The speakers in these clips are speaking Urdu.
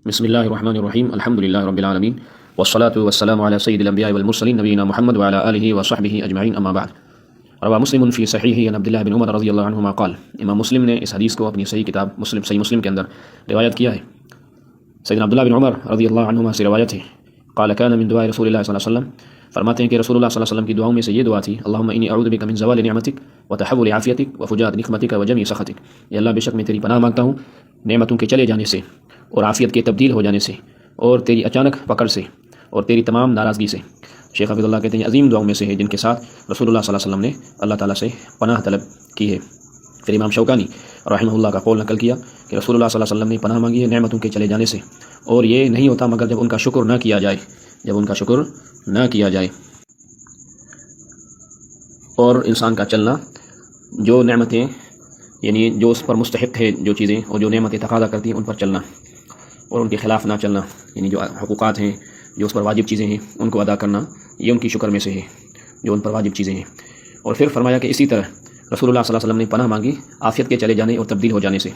بسم الله الرحمن الرحيم الحمد لله رب العالمين والصلاة والسلام على سيد الأنبياء والمرسلين نبينا محمد وعلى آله وصحبه أجمعين أما بعد روى مسلم في صحيحه عن عبد الله بن عمر رضی اللہ عنہما قال امام مسلم نے اس حدیث کو اپنی صحیح کتاب صحیح مسلم کے اندر روایت کیا ہے۔ سیدنا عبداللہ بن عمر رضی اللہ عنہما سے روایت ہے، قال كان من دعاء رسول اللہ صلی اللہ علیہ وسلم، فرماتے ہیں کہ رسول اللہ صلی اللہ علیہ وسلم کی دعاؤں میں سے یہ دعا تھی، اللہم انی اعوذ بک من زوال نعمتک وتحول عافیتک وفجاءت نقمتک وجمیع سخطک، یا اللہ بے شک میں تیری پناہ مانگتا ہوں نعمتوں کے چلے جانے سے اور عافیت کے تبدیل ہو جانے سے اور تیری اچانک پکڑ سے اور تیری تمام ناراضگی سے۔ شیخ حفیظ اللہ کہتے ہیں عظیم دعاؤں میں سے ہے جن کے ساتھ رسول اللہ صلی اللہ علیہ وسلم نے اللہ تعالیٰ سے پناہ طلب کی ہے۔ پھر امام شوکانی رحمہ اللہ کا قول نقل کیا کہ رسول اللہ صلی اللہ علیہ وسلم نے پناہ مانگی ہے نعمتوں کے چلے جانے سے، اور یہ نہیں ہوتا مگر جب ان کا شکر نہ کیا جائے، اور انسان کا چلنا، جو نعمتیں یعنی جو اس پر مستحق ہے جو چیزیں اور جو نعمتیں تقاضا کرتی ہیں ان پر چلنا اور ان کے خلاف نہ چلنا، یعنی جو حقوقات ہیں جو اس پر واجب چیزیں ہیں ان کو ادا کرنا، یہ ان کی شکر میں سے ہے جو ان پر واجب چیزیں ہیں۔ اور پھر فرمایا کہ اسی طرح رسول اللہ صلی اللہ علیہ وسلم نے پناہ مانگی عافیت کے چلے جانے اور تبدیل ہو جانے سے،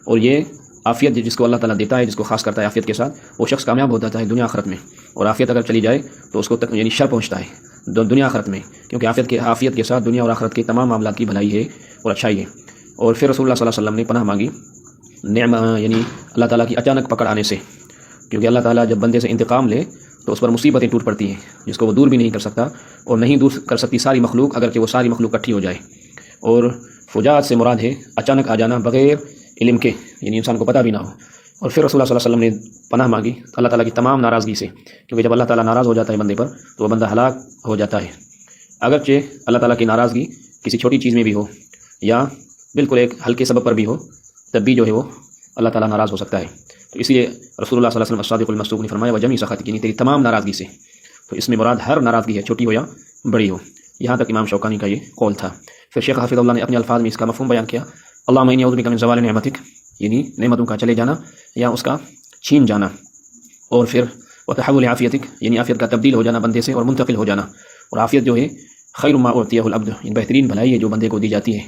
اور یہ عافیت جس کو اللہ تعالیٰ دیتا ہے، جس کو خاص کرتا ہے عافیت کے ساتھ، وہ شخص کامیاب ہو جاتا ہے دنیا آخرت میں، اور عافیت اگر چلی جائے تو اس کو یعنی شر پہنچتا ہے دنیا آخرت میں، کیونکہ عافیت کے ساتھ دنیا اور آخرت کے تمام معاملات کی بھلائی ہے اور اچھائی ہے۔ اور پھر رسول اللہ صلی اللہ علیہ وسلم نے پناہ مانگی یعنی اللہ تعالیٰ کی اچانک پکڑ آنے سے، کیونکہ اللہ تعالیٰ جب بندے سے انتقام لے تو اس پر مصیبتیں ٹوٹ پڑتی ہیں جس کو وہ دور بھی نہیں کر سکتا، اور نہیں دور کر سکتی ساری مخلوق اگرچہ وہ ساری مخلوق اکٹھی ہو جائے۔ اور فجاعت سے مراد ہے اچانک آ جانا بغیر علم کے، یعنی انسان کو پتہ بھی نہ ہو۔ اور پھر رسول اللہ صلی اللہ علیہ وسلم نے پناہ مانگی اللہ تعالیٰ کی تمام ناراضگی سے، کیونکہ جب اللہ تعالیٰ ناراض ہو جاتا ہے بندے پر تو وہ بندہ ہلاک ہو جاتا ہے، اگرچہ اللہ تعالیٰ کی ناراضگی کسی چھوٹی چیز میں بھی ہو یا بالکل ایک ہلکے سبب پر بھی ہو، تب بھی جو ہے وہ اللہ تعالیٰ ناراض ہو سکتا ہے۔ تو اس لیے رسول اللہ صلی اللہ علیہ وسلم الصادق المصدوق نے فرمایا وجمیع سخطک، یعنی تیری تمام ناراضگی سے، تو اس میں مراد ہر ناراضگی ہے، چھوٹی ہو یا بڑی ہو۔ یہاں تک امام شوکانی کا یہ قول تھا۔ پھر شیخ حافظ اللہ نے اپنے الفاظ میں اس کا مفہوم بیان کیا، اللہم انی اعوذ بک من زوال نعمتک، یعنی نعمتوں کا چلے جانا یا اس کا چھین جانا، اور پھر وتحول عافیتک، یعنی عافیت کا تبدیل ہو جانا بندے سے اور منتقل ہو جانا، اور عافیت جو ہے خیر ما اعطیہ العبد، یعنی بہترین بھلائی ہے جو بندے کو دی جاتی ہے،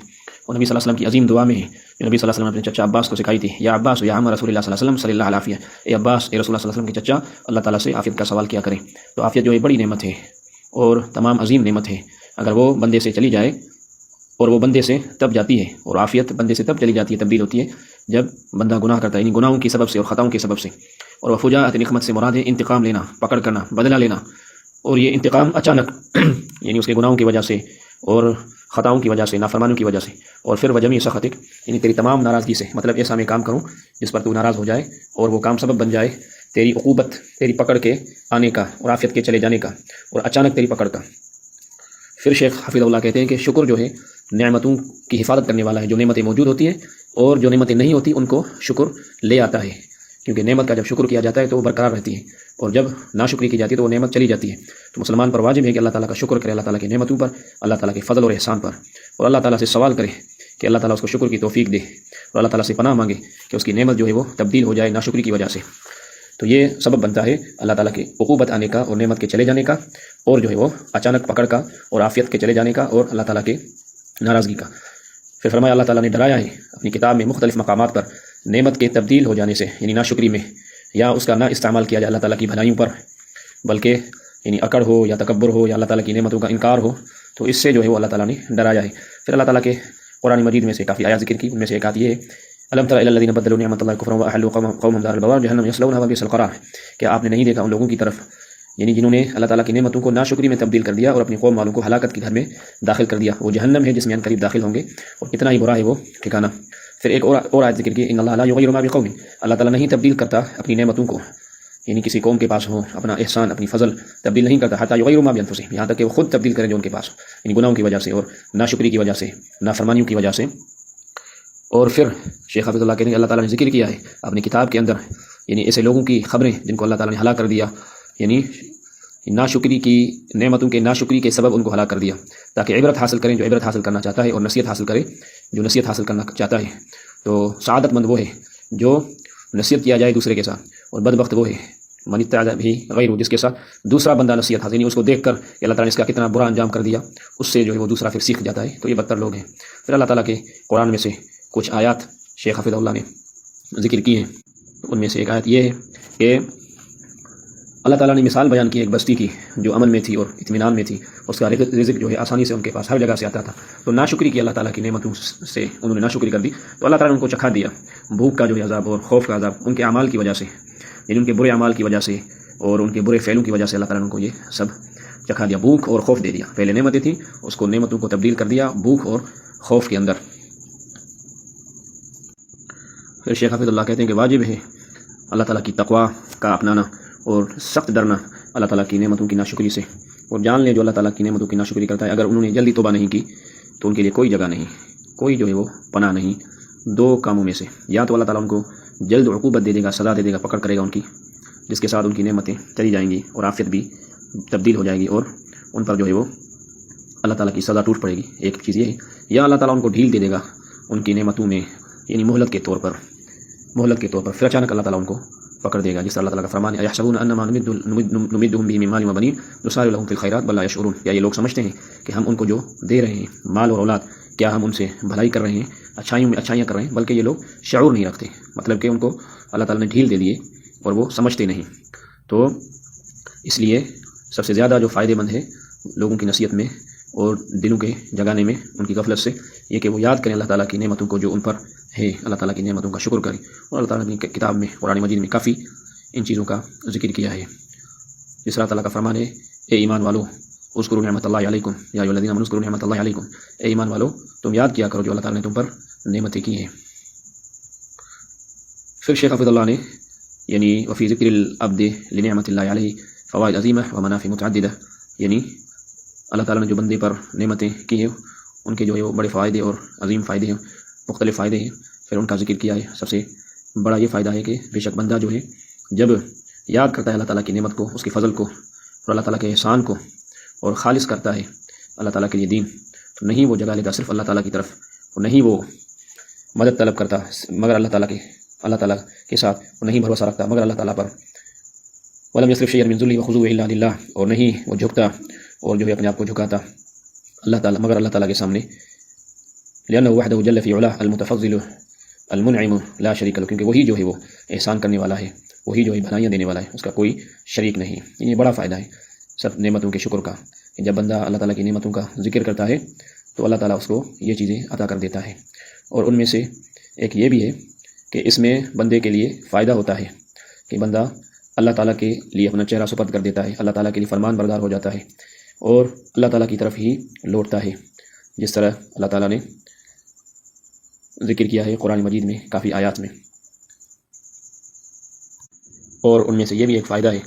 اور نبی صلی اللہ علیہ وسلم کی عظیم دعا میں ہے جو نبی صلی اللہ علیہ وسلم نے اپنے چچا عباس کو سکھائی تھی، یا عباس یا عم رسول اللہ صلی اللہ علیہ وسلم صلی اللہ علیہ وسلم، اے عباس اے رسول اللہ صلی اللہ علیہ وسلم کے چچا، اللہ تعالیٰ سے عافیت کا سوال کیا کریں۔ تو عافیت جو ہے بڑی نعمت ہے اور تمام عظیم نعمت ہے، اگر وہ بندے سے چلی جائے، اور وہ بندے سے تب جاتی ہے، اور عافیت بندے سے تب چلی جاتی ہے، تبدیل ہوتی ہے جب بندہ گناہ کرتا ہے، یعنی گناہوں کی سبب سے اور خطاؤں کے سبب سے۔ اور وہ فجاعت نقمت سے مراد ہے انتقام لینا، پکڑ کرنا، بدلہ لینا، اور یہ انتقام اچانک یعنی اس کے گناہوں کی وجہ سے اور خطاؤں کی وجہ سے، نافرمانیوں کی وجہ سے۔ اور پھر وجمیع سخطک، یعنی تیری تمام ناراضگی سے، مطلب ایسا میں کام کروں جس پر تو ناراض ہو جائے اور وہ کام سبب بن جائے تیری عقوبت، تیری پکڑ کے آنے کا اور عافیت کے چلے جانے کا اور اچانک تیری پکڑ کا۔ پھر شیخ حفیظ اللہ کہتے ہیں کہ شکر جو ہے نعمتوں کی حفاظت کرنے والا ہے، جو نعمتیں موجود ہوتی ہیں اور جو نعمتیں نہیں ہوتی ان کو شکر لے آتا ہے، کیونکہ نعمت کا جب شکر کیا جاتا ہے تو وہ برقرار رہتی ہے، اور جب ناشکری کی جاتی ہے تو وہ نعمت چلی جاتی ہے۔ تو مسلمان پر واجب ہے کہ اللہ تعالیٰ کا شکر کرے، اللہ تعالیٰ کی نعمتوں پر، اللہ تعالیٰ کے فضل اور احسان پر، اور اللہ تعالیٰ سے سوال کرے کہ اللہ تعالیٰ اس کو شکر کی توفیق دے، اور اللہ تعالیٰ سے پناہ مانگے کہ اس کی نعمت جو ہے وہ تبدیل ہو جائے ناشکری کی وجہ سے۔ تو یہ سبب بنتا ہے اللہ تعالیٰ کی عقوبت آنے کا اور نعمت کے چلے جانے کا، اور جو ہے وہ اچانک پکڑ کا اور عافیت کے چلے جانے کا اور اللہ تعالیٰ کے ناراضگی کا۔ پھر فرمایا اللہ تعالیٰ نے ڈرایا ہے اپنی کتاب میں مختلف مقامات پر نعمت کے تبدیل ہو جانے سے، یعنی ناشکری میں، یا اس کا نہ استعمال کیا جائے اللہ تعالیٰ کی بھلائیوں پر، بلکہ یعنی اکڑ ہو یا تکبر ہو یا اللہ تعالیٰ کی نعمتوں کا انکار ہو، تو اس سے جو ہے وہ اللہ تعالیٰ نے ڈرایا ہے۔ پھر اللہ تعالیٰ کے قرآن مجید میں سے کافی آیات ذکر کی، ان میں سے ایک آیت یہ ہے الم تر الی الذین بدلوا نعمت اللہ کفرا واحلوا قومهم دار البوار جہنم یصلونها وبئس القرار، کہ آپ نے نہیں دیکھا ان لوگوں کی طرف یعنی جنہوں نے اللہ تعالیٰ کی نعمتوں کو ناشکری میں تبدیل کر دیا اور اپنی قوم والوں کو ہلاکت کے گھر میں داخل کر دیا، وہ جہنم ہے جس میں ان قریب داخل ہوں گے، اور کتنا ہی برا ہے وہ ٹھکانہ۔ پھر ایک اور آیت ذکر کی ان اللہ لا یغیر ما بقوم، اللہ تعالیٰ نہیں تبدیل کرتا اپنی نعمتوں کو، یعنی کسی قوم کے پاس ہو اپنا احسان اپنی فضل تبدیل نہیں کرتا، حتی یغیروا ما بانفسہم، یہاں تک کہ وہ خود تبدیل کریں جو ان کے پاس ہو، یعنی گناہوں کی وجہ سے اور ناشکری کی وجہ سے، نافرمانیوں کی وجہ سے۔ اور پھر شیخ حافظ اللہ کہتے ہیں اللہ تعالیٰ نے ذکر کیا ہے اپنی کتاب کے اندر، یعنی ایسے لوگوں کی خبریں جن کو اللہ تعالیٰ نے ہلاک کر دیا، یعنی ناشکری کی نعمتوں کے ناشکری کے سبب ان کو ہلاک کر دیا، تاکہ عبرت حاصل کریں جو عبرت حاصل کرنا چاہتا ہے، اور نصیحت حاصل کرے جو نصیحت حاصل کرنا چاہتا ہے۔ تو سعادت مند وہ ہے جو نصیحت کیا جائے دوسرے کے ساتھ، اور بدبخت وہ ہے من اتبع بھی غیر، جس کے ساتھ دوسرا بندہ نصیحت حاصل، یعنی اس کو دیکھ کر کہ اللہ تعالیٰ نے اس کا کتنا برا انجام کر دیا، اس سے جو ہے وہ دوسرا پھر سیکھ جاتا ہے، تو یہ بدتر لوگ ہیں۔ پھر اللہ تعالیٰ کے قرآن میں سے کچھ آیات شیخ حفیظ اللہ نے ذکر کی ہیں۔ ان میں سے ایک آیت یہ ہے کہ اللہ تعالیٰ نے مثال بیان کی ایک بستی کی جو امن میں تھی اور اطمینان میں تھی، اس کا رزق جو ہے آسانی سے ان کے پاس ہر جگہ سے آتا تھا، تو ناشکری کی اللہ تعالیٰ کی نعمتوں سے انہوں نے ناشکری کر دی، تو اللہ تعالیٰ نے ان کو چکھا دیا بھوک کا جو ہے عذاب اور خوف کا عذاب ان کے اعمال کی وجہ سے، یعنی ان کے برے اعمال کی وجہ سے اور ان کے برے فعلوں کی وجہ سے اللہ تعالیٰ نے ان کو یہ سب چکھا دیا، بھوک اور خوف دے دیا۔ پہلے نعمتیں تھیں، اس کو نعمتوں کو تبدیل کر دیا بھوک اور خوف کے اندر۔ پھر شیخ حافظ اللہ کہتے ہیں کہ واجب ہے اللہ تعالیٰ کی تقویٰ کا اپنانا اور سخت ڈرنا اللہ تعالیٰ کی نعمتوں کی ناشکری سے، اور جان لیں جو اللہ تعالیٰ کی نعمتوں کی ناشکری کرتا ہے اگر انہوں نے جلدی توبہ نہیں کی تو ان کے لیے کوئی جگہ نہیں، کوئی جو ہے وہ پناہ نہیں دو کاموں میں سے، یا تو اللہ تعالیٰ ان کو جلد عقوبت دے دے گا، سزا دے دے گا، پکڑ کرے گا ان کی، جس کے ساتھ ان کی نعمتیں چلی جائیں گی اور عافیت بھی تبدیل ہو جائے گی اور ان پر جو ہے وہ اللہ تعالیٰ کی سزا ٹوٹ پڑے گی، ایک چیز یہ ہے، یا اللہ تعالیٰ ان کو ڈھیل دے دے گا ان کی نعمتوں میں، یعنی مہلت کے طور پر پھر اچانک اللہ تعالیٰ ان کو پکڑ دے گا، جس طرح اللہ تعالیٰ کا فرمان ہے اَيَحْسَبُونَ أَنَّمَا نُمِدُّهُم بِهِ مِن مَالٍ وَبَنِينَ نُسَارِعُ لَهُم فِي الْخَيْرَاتِ بَل لَا يَشْعُرُونَ، کیا یہ لوگ سمجھتے ہیں کہ ہم ان کو جو دے رہے ہیں مال اور اولاد، کیا ہم ان سے بھلائی کر رہے ہیں، اچھائیوں میں اچھائیاں کر رہے ہیں، بلکہ یہ لوگ شعور نہیں رکھتے، مطلب کہ ان کو اللہ تعالیٰ نے ڈھیل دے دیے اور وہ سمجھتے نہیں۔ تو اس لیے سب سے زیادہ جو فائدہ مند ہے لوگوں کی نصیحت میں اور دلوں کے جگانے میں ان کی غفلت سے یہ کہ وہ یاد کریں اللہ تعالیٰ کی نعمتوں کو جو ان پر ہے، اللہ تعالیٰ کی نعمتوں کا شکر کریں، اور اللہ تعالیٰ نے اپنی کتاب میں قرآن مجید میں کافی ان چیزوں کا ذکر کیا ہے، جس طرح تعالیٰ کا فرمان ہے اے ایمان والو اذکروا نعمت اللہ علیکم یا ایھا الذین آمنوا اذکروا نعمت اللہ علیکم، اے ایمان والو تم یاد کیا کرو جو اللہ تعالیٰ نے تم پر نعمتیں کی ہیں۔ پھر شیخ حافظ اللہ نے یعنی وفی ذکر العبد لنعمت اللہ علیہ فوائد عظیمہ و منافع متعددہ، یعنی اللہ تعالیٰ نے جو بندے پر نعمتیں کی ہیں ان کے جو ہے وہ بڑے فائدے اور عظیم فائدے ہیں، مختلف فائدے ہیں، پھر ان کا ذکر کیا ہے۔ سب سے بڑا یہ فائدہ ہے کہ بے شک بندہ جو ہے جب یاد کرتا ہے اللہ تعالیٰ کی نعمت کو، اس کے فضل کو اور اللہ تعالیٰ کے احسان کو، اور خالص کرتا ہے اللہ تعالیٰ کے لیے دین، تو نہیں وہ جگہ لیتا صرف اللہ تعالیٰ کی طرف، اور نہیں وہ مدد طلب کرتا مگر اللہ تعالیٰ کے ساتھ، اور نہیں بھروسہ رکھتا مگر اللہ تعالیٰ پر، ولم یصرف شیئا من ذلی وخضوع الا للہ، اور نہیں وہ جھکتا اور جو ہے اپنے آپ کو جھکاتا اللہ تعالیٰ مگر اللہ تعالیٰ کے سامنے، لأنه وحده جل في علاه المتفضل المنعم لا شریک له، کیونکہ وہی جو ہے وہ احسان کرنے والا ہے، وہی جو ہے بھلائیاں دینے والا ہے، اس کا کوئی شریک نہیں۔ یہ بڑا فائدہ ہے سب نعمتوں کے شکر کا، کہ جب بندہ اللہ تعالیٰ کی نعمتوں کا ذکر کرتا ہے تو اللہ تعالیٰ اس کو یہ چیزیں عطا کر دیتا ہے، اور ان میں سے ایک یہ بھی ہے کہ اس میں بندے کے لیے فائدہ ہوتا ہے کہ بندہ اللہ تعالیٰ کے لیے اپنا چہرہ سپرد کر دیتا ہے، اللہ تعالیٰ کے لیے فرمان بردار ہو جاتا ہے اور اللہ تعالیٰ کی طرف ہی لوٹتا ہے، جس طرح اللہ تعالیٰ نے ذکر کیا ہے قرآن مجید میں کافی آیات میں۔ اور ان میں سے یہ بھی ایک فائدہ ہے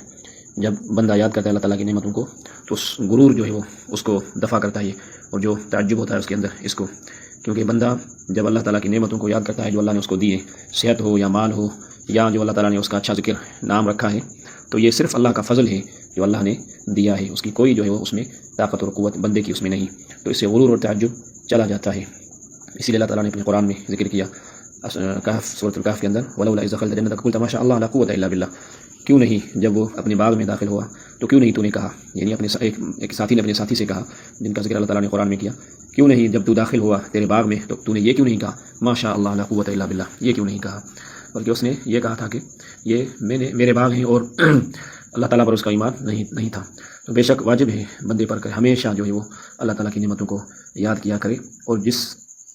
جب بندہ یاد کرتا ہے اللہ تعالیٰ کی نعمتوں کو تو اس غرور جو ہے وہ اس کو دفع کرتا ہے، اور جو تعجب ہوتا ہے اس کے اندر اس کو، کیونکہ بندہ جب اللہ تعالیٰ کی نعمتوں کو یاد کرتا ہے جو اللہ نے اس کو دی ہے، صحت ہو یا مال ہو یا جو اللہ تعالیٰ نے اس کا اچھا ذکر نام رکھا ہے، تو یہ صرف اللہ کا فضل ہے جو اللہ نے دیا ہے، اس کی کوئی جو ہے وہ اس میں طاقت اور قوت بندے کی اس میں نہیں، تو اس سے غرور اور تعجب چلا جاتا ہے۔ اسی لیے اللہ تعالیٰ نے اپنے قرآن میں ذکر کیا کہف سورۃ الکہف کے اندر وَلَوْلَا إِذْ دَخَلْتَ جَنَّتَكَ قُلْتَ مَا شَاءَ اللَّهُ لَا قُوَّةَ إِلَّا بِاللَّهِ، کیوں نہیں جب وہ اپنے باغ میں داخل ہوا تو کیوں نہیں تو نے کہا، یعنی اپنے ایک ساتھی نے اپنے ساتھی سے کہا جن کا ذکر اللہ تعالیٰ نے قرآن میں کیا، کیوں نہیں جب تو داخل ہوا تیرے باغ میں تو تو نے یہ کیوں نہیں کہا ما شاء اللہ لا قوت الا باللہ، یہ کیوں نہیں کہا، بلکہ اس نے یہ کہا تھا کہ یہ میرے باغ ہیں اور اللہ تعالیٰ پر اس کا ایمان نہیں تھا۔ تو بے شک واجب ہے بندے پر کہ ہمیشہ جو ہے وہ اللہ تعالیٰ کی نعمتوں کو یاد کیا کرے، اور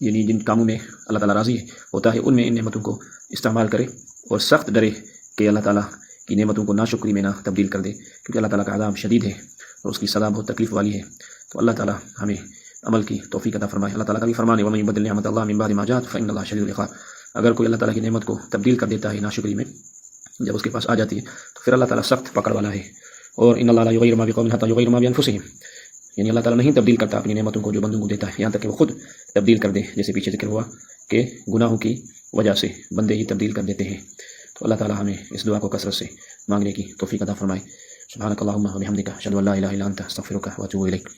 یعنی جن کاموں میں اللہ تعالیٰ راضی ہوتا ہے ان میں ان نعمتوں کو استعمال کرے، اور سخت ڈرے کہ اللہ تعالیٰ کی نعمتوں کو ناشکری میں نہ تبدیل کر دے، کیونکہ اللہ تعالیٰ کا عذاب شدید ہے اور اس کی سزا بہت تکلیف والی ہے۔ تو اللہ تعالیٰ ہمیں عمل کی توفیق عطا فرمائے۔ اللہ تعالیٰ کا بھی فرمان ہے وَمَن يُبَدِّلْ نِعْمَتَ اللَّهِ مِن بَعْدِ مَا جَاءَتْهُ فَإِنَّ اللَّهَ شَدِيدُ الْعِقَابِ، اگر کوئی اللہ تعالیٰ کی نعمت کو تبدیل کر دیتا ہے ناشکری میں جب اس کے پاس آ جاتی ہے تو پھر اللہ تعالیٰ سخت پکڑ والا ہے، اور ان اللہ لا یغیر ما بقوم حتی یغیر ما بانفسہم، یعنی اللہ تعالیٰ نہیں تبدیل کرتا اپنی نعمتوں کو جو بندوں کو دیتا ہے یہاں تک کہ وہ خود تبدیل کر دے، جیسے پیچھے ذکر ہوا کہ گناہوں کی وجہ سے بندے ہی تبدیل کر دیتے ہیں۔ تو اللہ تعالیٰ ہمیں اس دعا کو کثرت سے مانگنے کی توفیق عطا فرمائے۔ سبحانک اللہم و بحمدک اشہد ان لا الہ الا انت استغفرک و اتوب الیک۔